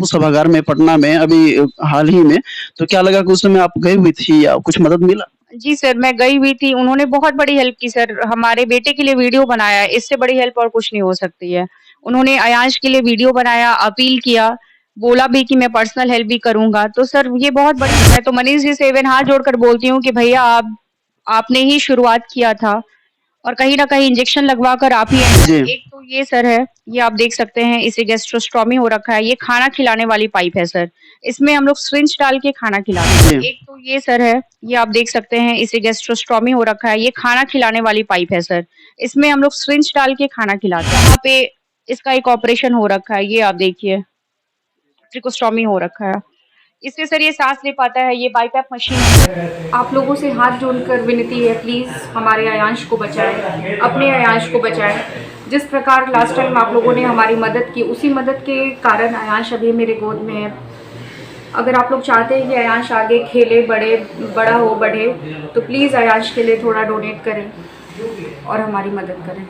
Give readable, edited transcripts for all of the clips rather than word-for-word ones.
बापू सभागार में पटना में अभी हाल ही में, तो क्या लगा कि उस समय आप गई हुई थी या कुछ मदद मिला? जी सर, मैं गई हुई थी, उन्होंने बहुत बड़ी हेल्प की सर, हमारे बेटे के लिए वीडियो बनाया, इससे बड़ी हेल्प और कुछ नहीं हो सकती है। उन्होंने अयांश के लिए वीडियो बनाया, अपील किया, बोला भी कि मैं पर्सनल हेल्प भी करूँगा। तो सर ये बहुत बड़ी, मैं तो मनीष जी से इवन हाथ जोड़कर बोलती हूँ कि भैया आपने ही शुरुआत किया था और कहीं न कहीं इंजेक्शन लगवा कर आप ही जी। एक तो ये सर है, ये आप देख सकते हैं, इसे गैस्ट्रोस्टोमी हो रखा है, ये खाना खिलाने वाली पाइप है सर। इसमें हम लोग सिरिंज डाल के खाना खिलाते हैं। जी। एक तो ये सर है, ये आप देख सकते हैं, इसे गैस्ट्रोस्टोमी हो रखा है, ये खाना खिलाने वाली पाइप है सर। इसमें हम लोग सिरिंज डाल के खाना खिलाते हैं। यहाँ पे इसका एक ऑपरेशन हो रखा है, ये आप देखिए, ट्रिकोस्टोमी हो रखा है। इससे सर ये सांस ले पाता है, ये बाईपैप मशीन है। आप लोगों से हाथ जोड़कर विनती है, प्लीज़ हमारे अयांश को बचाएं, अपने अयांश को बचाएं। जिस प्रकार लास्ट टाइम आप लोगों ने हमारी मदद की, उसी मदद के कारण अयांश अभी मेरे गोद में है। अगर आप लोग चाहते हैं कि अयांश आगे खेले, बड़ा हो, बढ़े, तो प्लीज़ अयांश के लिए थोड़ा डोनेट करें और हमारी मदद करें।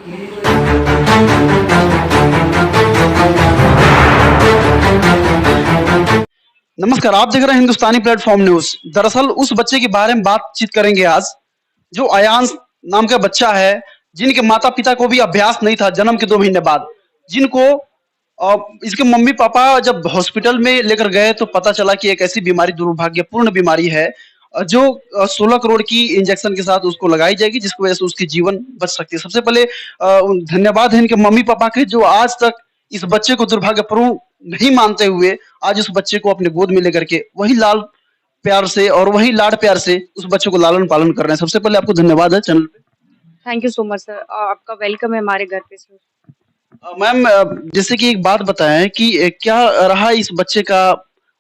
नमस्कार, आप देख रहे हैं हिंदुस्तानी प्लेटफॉर्म न्यूज। दरअसल उस बच्चे के बारे में बातचीत करेंगे आज, जो अयांश नाम का बच्चा है, जिनके माता पिता को भी अभ्यास नहीं था जन्म के 2 महीने बाद, जिनको इसके मम्मी पापा जब हॉस्पिटल में लेकर गए तो पता चला कि एक ऐसी बीमारी, दुर्भाग्यपूर्ण बीमारी है, जो 16 करोड़ की इंजेक्शन के साथ उसको लगाई जाएगी, जिसकी वजह से उसकी जीवन बच सकती है। सबसे पहले धन्यवाद है इनके मम्मी पापा के, जो आज तक इस बच्चे को दुर्भाग्यपूर्ण नहीं मानते हुए आज उस बच्चे को अपने गोद में लेकर के वही लाल प्यार से और वही लाड प्यार से उस बच्चे को लालन पालन कर रहे हैं। सबसे पहले आपको धन्यवाद है चैनल पे। Thank you so much sir, आपका वेलकम है हमारे घर पे सर। मैम, जैसे कि एक बात बताएं कि क्या रहा इस बच्चे का,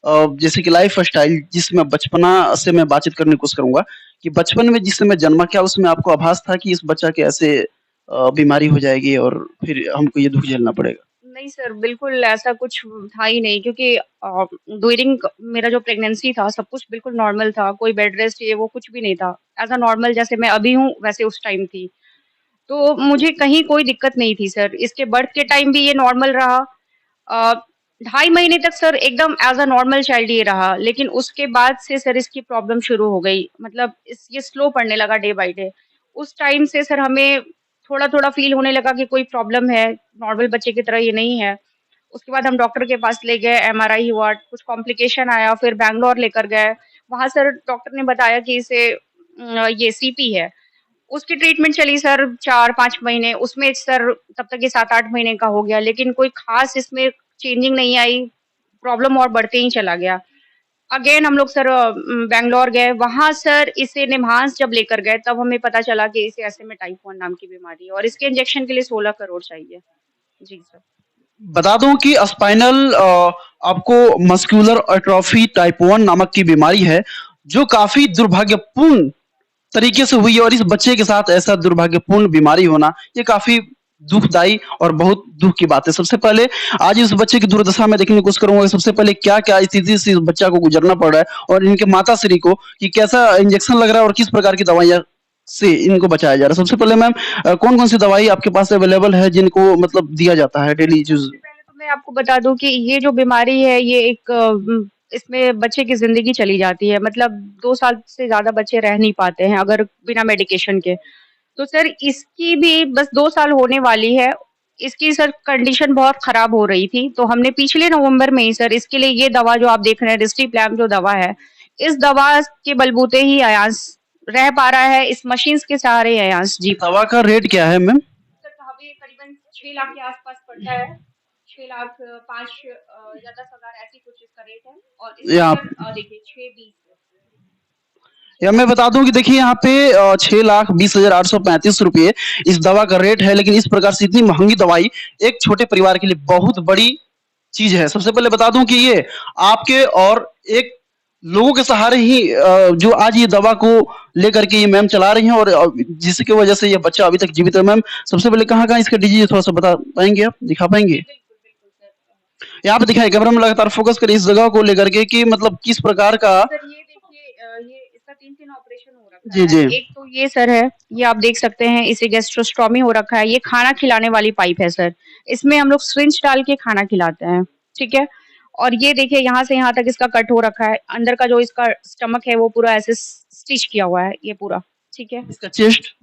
जैसे कि लाइफ स्टाइल, जिसमें बचपना से मैं बातचीत करने की कोशिश करूंगा कि बचपन में जिस समय जन्मा, क्या उसमें आपको आभास था कि इस बच्चा के ऐसे बीमारी हो जाएगी और फिर हमको ये दुख झेलना पड़ेगा? नहीं सर, बिल्कुल ऐसा कुछ था ही नहीं, क्योंकि ड्यूरिंग मेरा जो प्रेगनेंसी था, सब कुछ बिल्कुल नॉर्मल था, कोई बेड रेस्ट ये वो कुछ भी नहीं था। ऐज़ अ नॉर्मल जैसे मैं अभी हूँ, वैसे उस टाइम थी। तो मुझे कहीं कोई दिक्कत नहीं थी सर, इसके बर्थ के टाइम भी ये नॉर्मल रहा। अ, 2.5 महीने तक सर एकदम ऐज़ अ नॉर्मल चाइल्ड ये रहा, लेकिन उसके बाद से सर इसकी प्रॉब्लम शुरू हो गई। मतलब इस ये स्लो पड़ने लगा डे बाय डे। उस टाइम से सर हमें थोड़ा-थोड़ा फ़ील होने लगा कि कोई प्रॉब्लम है, नॉर्मल बच्चे की तरह ये नहीं है। उसके बाद हम डॉक्टर के पास ले गए, एमआरआई हुआ, कुछ कॉम्प्लिकेशन आया, फिर बैंगलोर लेकर गए। वहाँ सर डॉक्टर ने बताया कि इसे ये सीपी है। उसकी ट्रीटमेंट चली सर 4-5 महीने, उसमें सर तब तक ये 7-8 महीने का हो गया, लेकिन कोई ख़ास इसमें चेंजिंग नहीं आई, प्रॉब्लम और बढ़ते ही चला गया। अगेन हम लोग सर बैंगलोर गए, वहाँ सर इसे निम्हांस जब लेकर गए, तब हमें पता चला कि इसे ऐसे में टाइप 1 नाम की बीमारी है और इसके इंजेक्शन के लिए 16 करोड़ चाहिए। जी सर। बता दूं कि स्पाइनल आपको मस्कुलर एट्रोफी टाइप 1 नामक की बीमारी है, जो काफी दुर्भाग्यपूर्ण तरीके से हुई है, और इस बच्चे के साथ ऐसा दुर्भाग्यपूर्ण बीमारी होना ये काफी दुखदाई और बहुत दुख की बात है। सबसे पहले आज इस बच्चे की दुर्दशा में देखने की कोशिश करूंगा, सबसे पहले क्या क्या स्थिति से इस बच्चा को गुजरना पड़ रहा है और इनके माता श्री को कि कैसा इंजेक्शन लग रहा है और किस प्रकार की दवाइयाँ से इनको बचाया जा रहा है। सबसे पहले मैम, कौन कौन सी दवाई आपके पास अवेलेबल है जिनको मतलब दिया जाता है डेली यूज? सबसे पहले तो मैं आपको बता दूँ कि ये जो बीमारी है, ये एक इसमें बच्चे की ज़िंदगी चली जाती है। मतलब 2 साल से ज़्यादा बच्चे रह नहीं पाते हैं अगर बिना मेडिकेशन के। तो सर इसकी भी बस 2 साल होने वाली है। इसकी सर कंडीशन बहुत ख़राब हो रही थी, तो हमने पिछले नवंबर में ही सर इसके लिए ये दवा जो आप देख रहे हैं, रिस्टीप्लैम जो दवा है, इस दवा के बलबूते ही अयांश रह पा रहा है, इस मशीन्स के सहारे अयांश जी पा दवा का रेट क्या है मैम? सर हमें करीबन 6 लाख के आस-पास पड़ता है। 6 लाख 5 या 10,000 ऐसी कुछ इसका रेट है और इसमें या सर देखिए 6-20 या मैं बता दूं कि देखिए यहाँ पे 6,20,835 रुपये इस दवा का रेट है, लेकिन इस प्रकार से इतनी महंगी दवाई एक छोटे परिवार के लिए बहुत बड़ी चीज है। सबसे पहले बता दूं कि ये आपके और एक लोगों के सहारे ही जो आज ये दवा को लेकर के ये मैम चला रही हैं, और जिसकी वजह से ये बच्चा अभी तक जीवित है। मैम, सबसे पहले कहाँ कहाँ इसका डिजीज थोड़ा सा बता पाएंगे, आप दिखा पाएंगे? जी, बिल्कुल, बिल्कुल सर। यहाँ पे दिखाए कैमरा में, लगातार फोकस करिए इस जगह को लेकर के कि मतलब किस प्रकार का। सर ये देखिए ये इसका 3-3 ऑपरेशन हो रखा जी है। जी। एक तो ये सर है, ये आप देख सकते हैं, इसे गैस्ट्रोस्टोमी हो रखा है, ये खाना खिलाने वाली पाइप है सर। इसमें हम लोग सिरिंज डाल के खाना खिलाते हैं, ठीक है? और ये देखिए यहाँ से यहाँ तक इसका कट हो रखा है। अंदर का जो इसका स्टमक है वो पूरा ऐसे स्टिच किया हुआ है ये पूरा, ठीक है। इसका चेस्ट?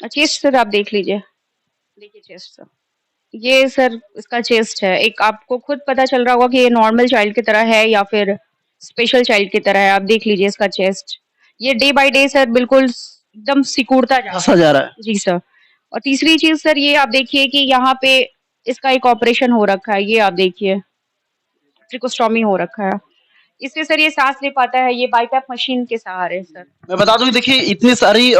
चेस्ट सर आप देख लीजिए, देखिए चेस्ट सर, ये सर इसका चेस्ट है। एक आपको खुद पता चल रहा होगा कि ये नॉर्मल चाइल्ड की तरह है या फिर स्पेशल चाइल्ड की तरह है। आप देख लीजिए इसका चेस्ट, ये डे बाय डे सर बिल्कुल एकदम सिकुड़ता जा रहा धंसा जा रहा है। है। जी सर। और तीसरी चीज सर ये आप देखिए कि यहाँ पे इसका एक ऑपरेशन हो रखा है, ये आप देखिए ट्रिकोस्टोमी हो रखा है। इससे सर ये सांस ले पाता है, ये बाईपैप मशीन के सहारे सर। मैं बता दूं कि देखिए इतनी सारी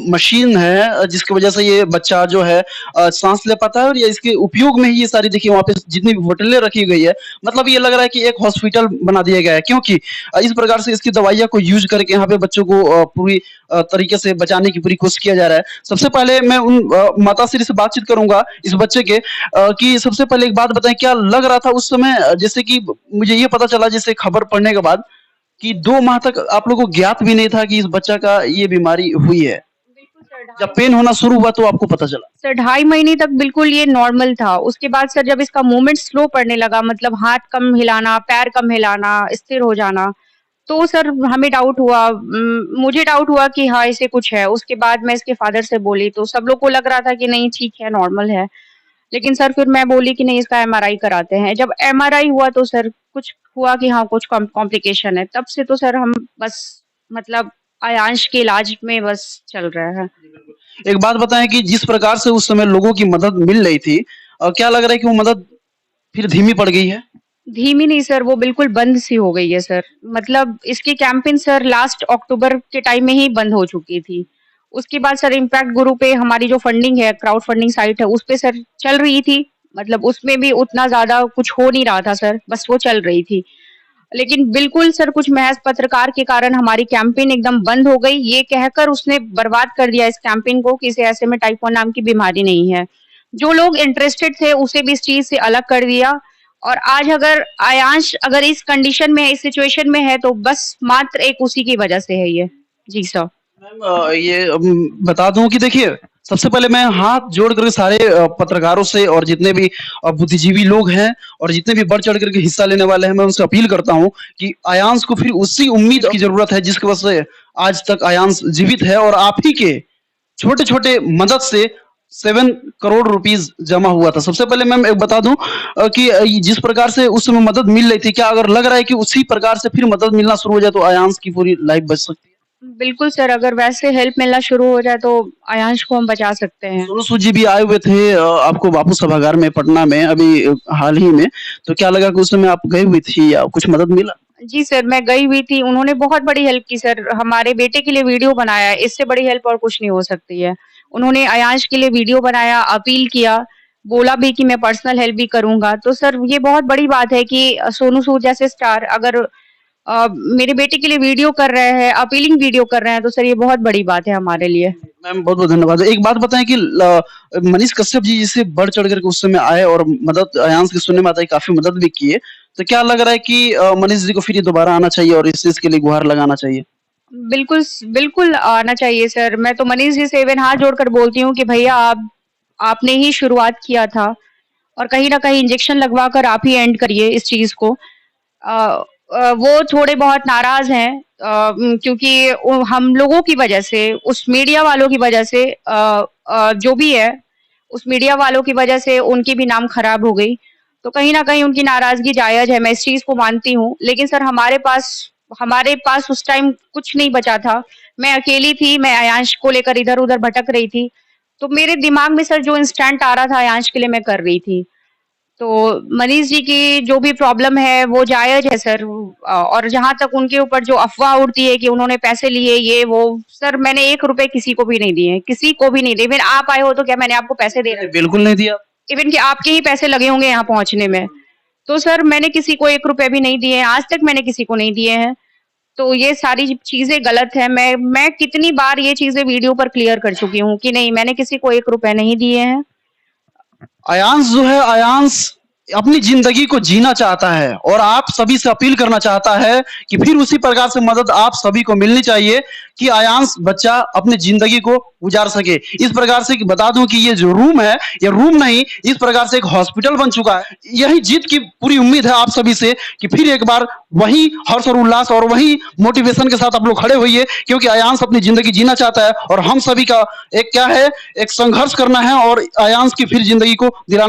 मशीन है जिसकी वजह से ये बच्चा जो है सांस ले पाता है, और ये इसके उपयोग में ही ये सारी देखिए वहाँ पे जितनी भी बोतलें रखी गई है, मतलब ये लग रहा है कि एक हॉस्पिटल बना दिया गया है, क्योंकि इस प्रकार से इसकी दवाइयाँ को यूज करके यहाँ पे बच्चों को पूरी तरीके से बचाने की पूरी कोशिश किया जा रहा है। सबसे पहले मैं उन माताश्री से बातचीत करूंगा इस बच्चे के कि सबसे पहले एक बात बताएं, क्या लग रहा था उस समय, जैसे कि मुझे ये पता चला जैसे खबर पढ़ने के बाद कि 2 माह तक आप लोगों को ज्ञात भी नहीं था कि इस बच्चा का ये बीमारी हुई है। बिल्कुल सर, जब पेन होना शुरू हुआ तो आपको पता चला? सर 2.5 महीने तक बिल्कुल ये नॉर्मल था। उसके बाद सर जब इसका मूवमेंट स्लो पड़ने लगा, मतलब हाथ कम हिलाना, पैर कम हिलाना, स्थिर हो जाना, तो सर हमें डाउट हुआ, मुझे डाउट हुआ कि हाँ इसे कुछ है। उसके बाद मैं इसके फादर से बोली तो सब लोग को लग रहा था कि नहीं ठीक है, नॉर्मल है। लेकिन सर फिर मैं बोली कि नहीं इसका एमआरआई कराते हैं। जब एमआरआई हुआ तो सर कुछ हुआ कि हाँ कुछ कॉम्प्लिकेशन है। तब से तो सर हम बस मतलब आयांश के इलाज में बस चल रहे हैं। एक बात बताएं कि जिस प्रकार से उस समय लोगों की मदद मिल रही थी, क्या लग रहा है कि वो मदद फिर धीमी पड़ गई है? धीमी नहीं सर, वो बिल्कुल बंद सी हो गई है सर। मतलब इसकी कैंपेन सर लास्ट अक्टूबर के टाइम में ही बंद हो चुकी थी। उसके बाद सर इम्पैक्ट गुरु पे हमारी जो फंडिंग है, क्राउड फंडिंग साइट है, उस पे सर चल रही थी। मतलब उसमें भी उतना ज़्यादा कुछ हो नहीं रहा था सर, बस वो चल रही थी। लेकिन बिल्कुल सर कुछ महज़ पत्रकार के कारण हमारी कैंपेन एकदम बंद हो गई। ये कहकर उसने बर्बाद कर दिया इस कैंपेन को कि इसे ऐसे में टाइप 1 नाम की बीमारी नहीं है। जो लोग इंटरेस्टेड थे उसे भी इस चीज़ से अलग कर दिया। और आज अगर आयांश अगर इस कंडीशन में है, इस सिचुएशन में है, तो बस मात्र एक उसी की वजह से है ये। जी सर। मैम ये बता दूं कि देखिए सबसे पहले मैं हाथ जोड़ करके सारे पत्रकारों से और जितने भी बुद्धिजीवी लोग हैं और जितने भी बढ़ चढ़ करके हिस्सा लेने वाले हैं, मैं उनसे अपील करता हूं कि आयांश को फिर उसी उम्मीद की जरूरत है जिसकी वजह से आज तक आयांश जीवित है, और आप ही के छोटे छोटे मदद से 7 करोड़ रुपीस जमा हुआ था। सबसे पहले मैं बता दूं कि जिस प्रकार से उस समय मदद मिल रही थी, क्या अगर लग रहा है कि उसी प्रकार से फिर मदद मिलना शुरू हो जाए तो आयांश की पूरी लाइफ बच सकती है? बिल्कुल सर, अगर वैसे हेल्प मिलना शुरू हो जाए तो आयांश को हम बचा सकते हैं। सोनू सूद जी भी आए हुए थे आपको बापू सभागार में पटना में अभी हाल ही में, तो क्या लगा कि उस समय आप गई हुई थी या कुछ मदद मिला? जी सर, मैं गई हुई थी, उन्होंने बहुत बड़ी हेल्प की सर। हमारे बेटे के लिए वीडियो बनाया है, इससे बड़ी हेल्प और कुछ नहीं हो सकती है। उन्होंने आयांश के लिए वीडियो बनाया, अपील किया, बोला भी कि मैं पर्सनल हेल्प भी करूँगा। तो सर ये बहुत बड़ी बात है कि सोनू सूद जैसे स्टार अगर मेरे बेटे के लिए वीडियो कर रहे हैं, अपीलिंग वीडियो कर रहे हैं, तो सर ये बहुत बड़ी बात है हमारे लिए। मैम बहुत बहुत धन्यवाद। एक बात बताएं कि मनीष कश्यप जी जिससे बढ़ चढ़ करके उस समय आए और मदद आयांश के सुनने में आता है काफी मदद भी किए, तो क्या लग रहा है कि मनीष जी को फिर ये दोबारा आना चाहिए और इस चीज के लिए गुहार लगाना चाहिए? बिल्कुल आना चाहिए सर। मैं तो मनीष जी से इवन हाथ जोड़कर बोलती हूँ कि भैया आपने ही शुरुआत किया था और कहीं न कहीं इंजेक्शन लगवा कर आप ही एंड करिए इस चीज़ को। वो थोड़े बहुत नाराज़ हैं क्योंकि हम लोगों की वजह से, उस मीडिया वालों की वजह से जो भी है, उस मीडिया वालों की वजह से उनकी भी नाम खराब हो गई। तो कहीं न कहीं उनकी नाराज़गी जायज़ है, मैं इस चीज़ को मानती हूँ। लेकिन सर हमारे पास उस टाइम कुछ नहीं बचा था। मैं अकेली थी, मैं अयांश को लेकर इधर-उधर भटक रही थी। तो मेरे दिमाग में सर जो इंस्टेंट आ रहा था अयांश के लिए मैं कर रही थी। तो मनीष जी की जो भी प्रॉब्लम है वो जायज़ है सर। और जहाँ तक उनके ऊपर जो अफ़वाह उड़ती है कि उन्होंने पैसे लिए ये वो, सर मैंने 1 रुपए किसी को भी नहीं दिए, किसी को भी नहीं दिए। इवन आप आए हो तो क्या मैंने आपको पैसे दे रखे? बिल्कुल नहीं दिया। इवन कि आपके ही पैसे लगे होंगे यहाँ पहुँचने में। तो सर मैंने किसी को 1 रुपए भी नहीं दिए हैं, आज तक मैंने किसी को नहीं दिए हैं। तो ये सारी चीज़ें गलत हैं। मैं कितनी बार ये चीज़ें वीडियो पर क्लियर कर चुकी हूँ कि नहीं मैंने किसी को 1 रुपए नहीं दिए हैं। आयांश जो है, आयांश अपनी जिंदगी को जीना चाहता है और आप सभी से अपील करना चाहता है कि फिर उसी प्रकार से मदद आप सभी को मिलनी चाहिए कि आयांश बच्चा अपनी जिंदगी को गुजार सके। इस प्रकार से बता दूं कि ये जो रूम है, ये रूम नहीं, इस प्रकार से एक हॉस्पिटल बन चुका है। यही जीत की पूरी उम्मीद है आप सभी से कि फिर एक बार वही हर्ष और उल्लास और वही मोटिवेशन के साथ आप लोग खड़े होइए, क्योंकि आयांश अपनी जिंदगी जीना चाहता है और हम सभी का एक क्या है, एक संघर्ष करना है और आयांश की फिर जिंदगी को दिलाना है।